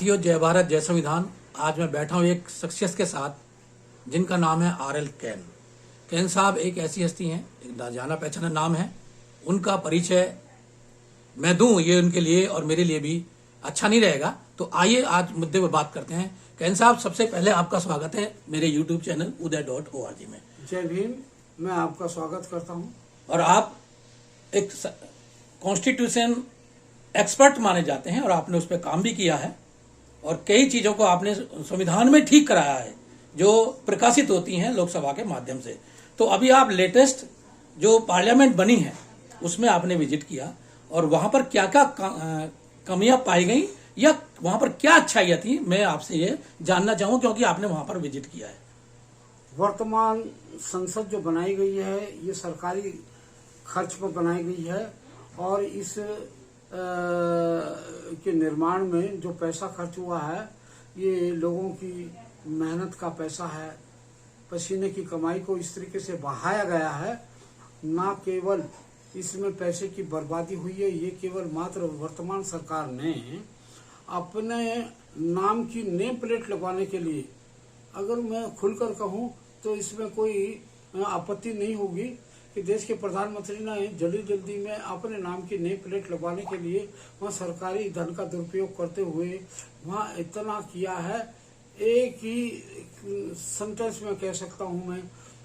जय भारत जय संविधान। आज मैं बैठा हूँ एक शख्सियत के साथ जिनका नाम है RL कैन। कैन साहब एक ऐसी हस्ती हैं, एक जाना पहचाना नाम है। उनका परिचय मैं दूं ये उनके लिए और मेरे लिए भी अच्छा नहीं रहेगा, तो आइए आज मुद्दे पर बात करते हैं। कैन साहब, सबसे पहले आपका स्वागत है मेरे YouTube चैनल uday.org में। जय भीम। मैं आपका स्वागत करता हूं। और आप एक कॉन्स्टिट्यूशन एक्सपर्ट माने जाते हैं और आपने उस पर काम भी किया है और कई चीजों को आपने संविधान में ठीक कराया है जो प्रकाशित होती हैं लोकसभा के माध्यम से। तो अभी आप लेटेस्ट जो पार्लियामेंट बनी है उसमें आपने विजिट किया और वहां पर क्या क्या कमियां पाई गई या वहां पर क्या अच्छाइयां थी, मैं आपसे ये जानना चाहूँ क्योंकि आपने वहां पर विजिट किया है। वर्तमान संसद जो बनाई गई है ये सरकारी खर्च पर बनाई गई है और इस के निर्माण में जो पैसा खर्च हुआ है ये लोगों की मेहनत का पैसा है, पसीने की कमाई को इस तरीके से बहाया गया है। ना केवल इसमें पैसे की बर्बादी हुई है, ये केवल मात्र वर्तमान सरकार ने अपने नाम की नेम प्लेट लगवाने के लिए, अगर मैं खुलकर कहूं तो इसमें कोई आपत्ति नहीं होगी कि देश के प्रधानमंत्री ने जल्दी में अपने नाम की नेम प्लेट लगवाने के लिए वहाँ सरकारी धन का दुरुपयोग करते हुए वहाँ इतना किया है। एक ही सेंटेंस में कह सकता हूँ मैं,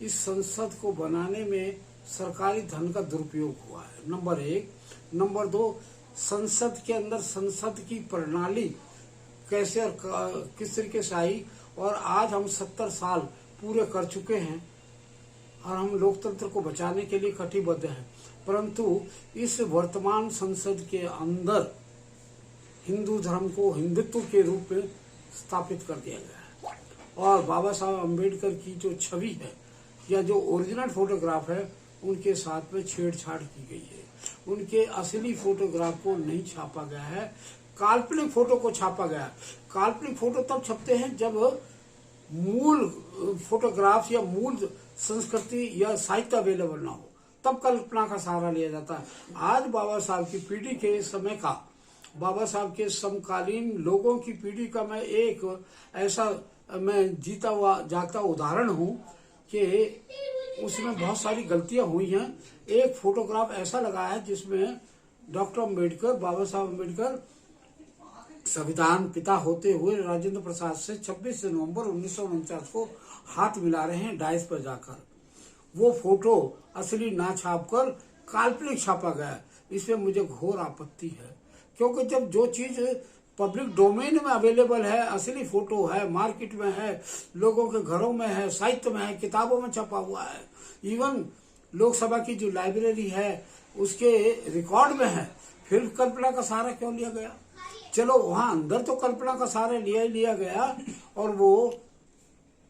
इस संसद को बनाने में सरकारी धन का दुरुपयोग हुआ है, नंबर एक। नंबर दो, संसद के अंदर संसद की प्रणाली कैसे और किस तरीके से आई और आज हम 70 साल पूरे कर चुके हैं और हम लोकतंत्र को बचाने के लिए कटिबद्ध हैं, परंतु इस वर्तमान संसद के अंदर हिंदू धर्म को हिंदुत्व के रूप में स्थापित कर दिया गया है और बाबा साहब अम्बेडकर की जो छवि है या जो ओरिजिनल फोटोग्राफ है उनके साथ में छेड़छाड़ की गई है। उनके असली फोटोग्राफ को नहीं छापा गया है, काल्पनिक फोटो को छापा गया है। काल्पनिक फोटो तब छपते हैं जब मूल फोटोग्राफ या मूल संस्कृति या साहित्य अवेलेबल ना हो, तब कल्पना का सहारा लिया जाता है। आज बाबा साहब की पीढ़ी के समय का, बाबा साहब के समकालीन लोगों की पीढ़ी का मैं एक ऐसा मैं जीता हुआ जागता उदाहरण हूँ कि उसमें बहुत सारी गलतियां हुई हैं। एक फोटोग्राफ ऐसा लगा है जिसमें डॉक्टर अम्बेडकर, बाबा साहब अम्बेडकर संविधान पिता होते हुए राजेंद्र प्रसाद से 26 नवंबर 1949 को हाथ मिला रहे हैं डाइस पर जाकर। वो फोटो असली ना छापकर काल्पनिक छापा गया। इसमें मुझे घोर आपत्ति है, क्योंकि जब जो चीज पब्लिक डोमेन में अवेलेबल है, असली फोटो है, मार्केट में है, लोगों के घरों में है, साहित्य में है, किताबों में छपा हुआ है, इवन लोकसभा की जो लाइब्रेरी है उसके रिकॉर्ड में है, फिर कल्पना का सहारा क्यों लिया गया? चलो वहां अंदर तो कल्पना का सहारा लिया गया और वो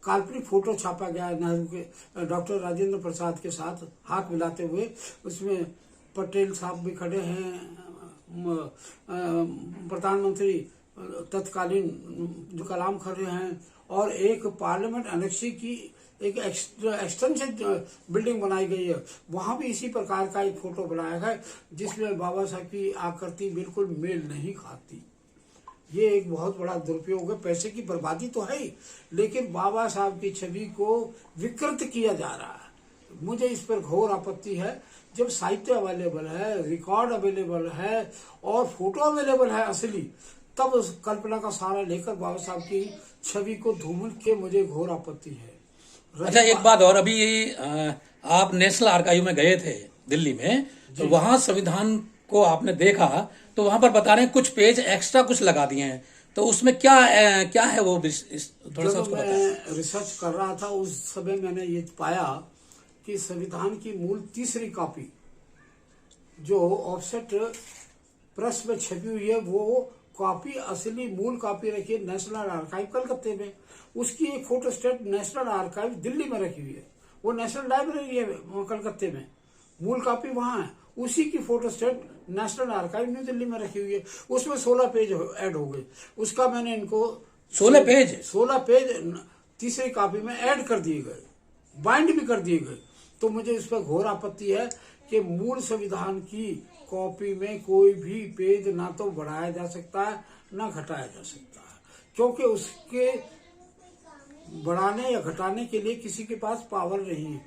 काल्पनिक फोटो छापा गया नेहरू के डॉक्टर राजेंद्र प्रसाद के साथ हाथ मिलाते हुए। उसमें पटेल साहब भी खड़े हैं, प्रधानमंत्री तत्कालीन जो कलाम खड़े हैं और एक पार्लियामेंट अनेक्सी की एक एक्सटेंशन बिल्डिंग बनाई गई है, वहां भी इसी प्रकार का एक फोटो बनाया गया जिसमें बाबा साहब की आकृति बिल्कुल मेल नहीं खाती। ये एक बहुत बड़ा दुरुपयोग है। पैसे की बर्बादी तो है ही, लेकिन बाबा साहब की छवि को विकृत किया जा रहा है। मुझे इस पर घोर आपत्ति है। जब साहित्य अवेलेबल है, रिकॉर्ड अवेलेबल है और फोटो अवेलेबल है असली, तब उस कल्पना का सहारा लेकर बाबा साहब की छवि को धूमिल के मुझे घोर आपत्ति है। अच्छा, एक बात और, अभी आप नेशनल आर्काइव में गए थे दिल्ली में, तो वहां संविधान को आपने देखा तो वहां पर बता रहे हैं कुछ पेज एक्स्ट्रा कुछ लगा दिए हैं, तो उसमें क्या है वो थोड़ा सा उसको बताएं। मैं रिसर्च कर रहा था उस समय मैंने ये पाया कि संविधान की मूल तीसरी कॉपी जो ऑफसेट प्रेस में छपी हुई है, वो कॉपी असली मूल कॉपी रखी है नेशनल आर्काइव कलकत्ते में। उसकी एक फोटोस्टेट नेशनल आर्काइव दिल्ली में रखी हुई है, वो नेशनल लाइब्रेरी है कलकत्ते में, मूल कॉपी वहां है। उसी की photostat national archive new Delhi में रखी हुई है। उसमें 16 पेज ऐड हो गए। उसका मैंने इनको 16 पेज तीसरी कॉपी में ऐड कर दिए गए, बाइंड भी कर दिए गए। तो मुझे इस पर घोर आपत्ति है कि मूल संविधान की कॉपी में कोई भी पेज ना तो बढ़ाया जा सकता है ना घटाया जा सकता है, क्योंकि उसके बढ़ाने या घटाने के लिए किसी के पास पावर नहीं है।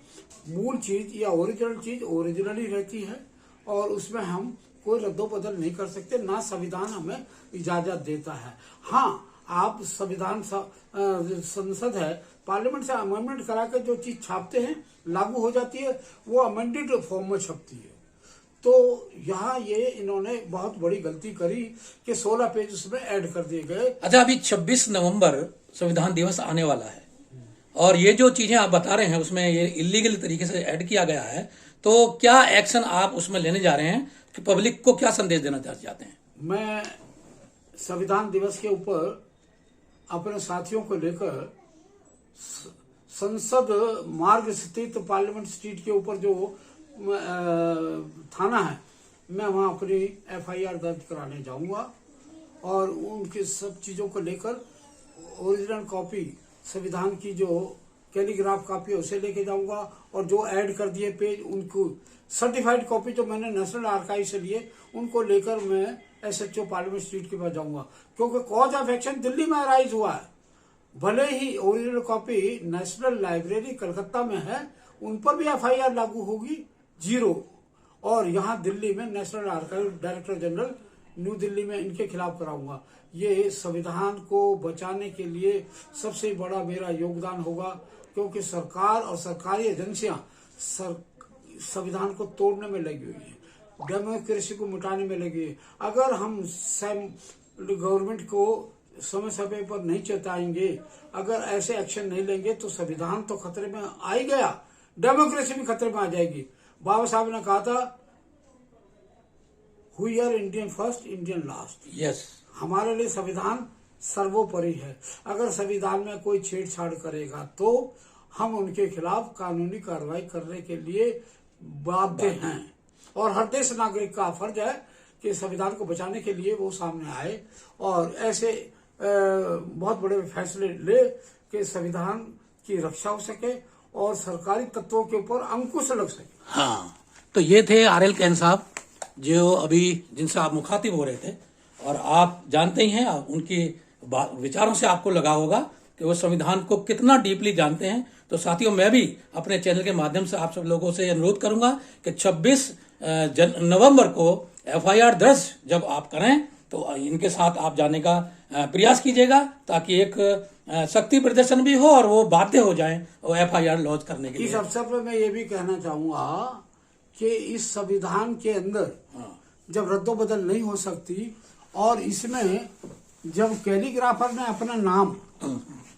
मूल चीज या ओरिजिनल चीज ओरिजिनल ही रहती है और उसमें हम कोई रद्दोबदल नहीं कर सकते, ना संविधान हमें इजाजत देता है। हाँ, आप संविधान संसद है, पार्लियामेंट से अमेंडमेंट करा के जो चीज छापते हैं लागू हो जाती है, वो अमेंडेड फॉर्म में छपती है। तो यहाँ ये इन्होंने बहुत बड़ी गलती करी कि 16 पेज उसमें ऐड कर दिए गए। अच्छा, अभी 26 नवंबर संविधान दिवस आने वाला है और ये जो चीजें आप बता रहे हैं उसमें ये इलीगल तरीके से ऐड किया गया है, तो क्या एक्शन आप उसमें लेने जा रहे हैं कि पब्लिक को क्या संदेश देना चाहते हैं? मैं संविधान दिवस के ऊपर अपने साथियों को लेकर संसद मार्ग स्थित पार्लियामेंट स्ट्रीट के ऊपर जो थाना है, मैं वहां अपनी FIR दर्ज कराने जाऊंगा और उनके सब चीजों को लेकर ओरिजिनल कॉपी संविधान की जो कैलीग्राफ कॉपी है उसे लेके जाऊंगा और जो ऐड कर दिए पेज उनको सर्टिफाइड कॉपी जो मैंने नेशनल आर्काइव से लिए उनको लेकर मैं SHO पार्लियामेंट स्ट्रीट के पास जाऊंगा, क्योंकि कॉज ऑफ एक्शन दिल्ली में अराइज हुआ है। भले ही original copy national library Calcutta में है, उन पर भी FIR लागू होगी 0, और यहाँ दिल्ली में national archive director general new Delhi में इनके खिलाफ कराऊंगा। ये संविधान को बचाने के लिए सबसे बड़ा मेरा योगदान होगा, क्योंकि सरकार और सरकारी एजेंसियां संविधान को तोड़ने में लगी हुई है, डेमोक्रेसी को मिटाने में लगी है। अगर हम गवर्नमेंट को समय समय पर नहीं चेताएंगे, अगर ऐसे एक्शन नहीं लेंगे तो संविधान तो खतरे में आ ही गया, डेमोक्रेसी भी खतरे में आ जाएगी। बाबा साहब ने कहा था, we are Indian first, Indian last. Yes, हमारे लिए संविधान सर्वोपरि है। अगर संविधान में कोई छेड़छाड़ करेगा तो हम उनके खिलाफ कानूनी कार्रवाई करने के लिए बाध्य हैं, और हर देश नागरिक का फर्ज है कि संविधान को बचाने के लिए वो सामने आए और ऐसे बहुत बड़े फैसले ले कि संविधान की रक्षा हो सके और सरकारी तत्वों के ऊपर अंकुश लग सके। हाँ, तो ये थे RL कैन साहब, जो अभी जिनसे आप मुखातिब हो रहे थे, और आप जानते ही हैं, उनके विचारों से आपको लगा होगा कि वो संविधान को कितना डीपली जानते हैं। तो साथियों, मैं भी अपने चैनल के माध्यम से आप सब लोगों से अनुरोध करूंगा कि 26 नवंबर को FIR दर्ज जब आप करें तो इनके साथ आप जाने का प्रयास कीजिएगा, ताकि एक शक्ति प्रदर्शन भी हो और वो बाध्य हो जाएं और FIR लॉन्च करने के लिए। इस अवसर पर मैं ये भी कहना चाहूंगा कि इस संविधान के अंदर जब रद्दोबदल नहीं हो सकती और इसमें जब कैलीग्राफर ने अपना नाम,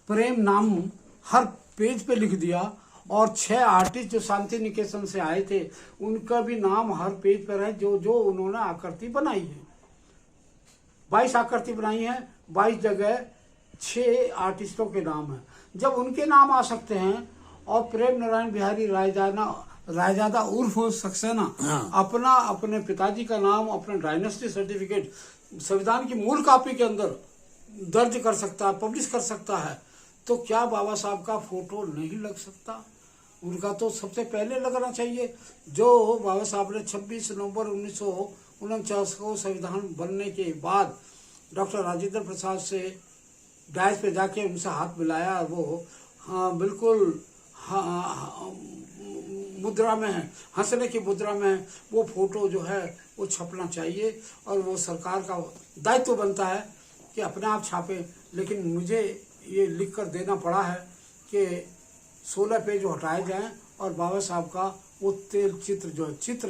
प्रेम नाम हर पेज पे लिख दिया और 6 आर्टिस्ट जो शांति निकेतन से आए थे उनका भी नाम हर पेज पर है, जो जो उन्होंने आकृति बनाई है। 22 आकृति बनाई है, 22 जगह 6 आर्टिस्टों के नाम है। जब उनके नाम आ सकते हैं और प्रेम नारायण बिहारी रायजादा उर्फ सक्सेना अपना अपने पिताजी का नाम, अपना डायनेस्टी सर्टिफिकेट संविधान की मूल कॉपी के अंदर दर्ज कर सकता है, पब्लिश कर सकता है, तो क्या बाबा साहब का फोटो नहीं लग सकता? उनका तो सबसे पहले लगना चाहिए। जो बाबा साहब ने 26 नवंबर 1949 को संविधान बनने के बाद डॉक्टर राजेंद्र प्रसाद से डायस पे जाके उनसे हाथ मिलाया, वो हाँ बिल्कुल मुद्रा में है, हंसने की मुद्रा में है, वो फोटो जो है वो छपना चाहिए और वो सरकार का दायित्व बनता है कि अपने आप छापे। लेकिन मुझे ये लिख कर देना पड़ा है कि 16 पेज हटाए जाएं और बाबा साहब का वो तेल चित्र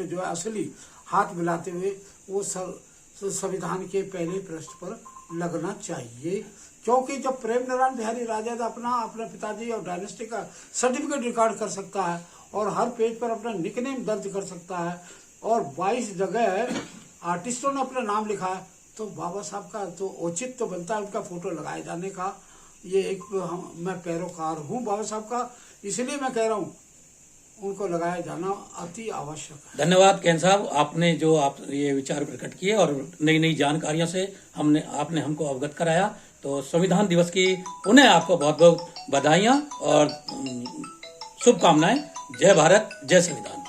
जो है असली हाथ मिलाते हुए वो संविधान के पहले पृष्ठ पर लगना चाहिए। क्योंकि जब प्रेम नारायण बिहारी रायजादा अपने पिताजी और डायनेस्टी का सर्टिफिकेट रिकॉर्ड कर सकता है और हर पेज पर अपना निकनेम दर्ज कर सकता है और 22 जगह आर्टिस्टों ने अपना नाम लिखा है, तो बाबा साहब का तो औचित्य तो बनता है उनका फोटो लगाए जाने का। ये एक मैं पैरोकार हूँ बाबा साहब का, इसलिए मैं कह रहा हूँ उनको लगाया जाना अति आवश्यक है। धन्यवाद कैन साहब, आपने जो ये विचार प्रकट किए और नई नई जानकारियों से आपने हमको अवगत कराया। तो संविधान दिवस की पुनः आपको बहुत बहुत बधाइयाँ और शुभकामनाएं। जय भारत, जय संविधान।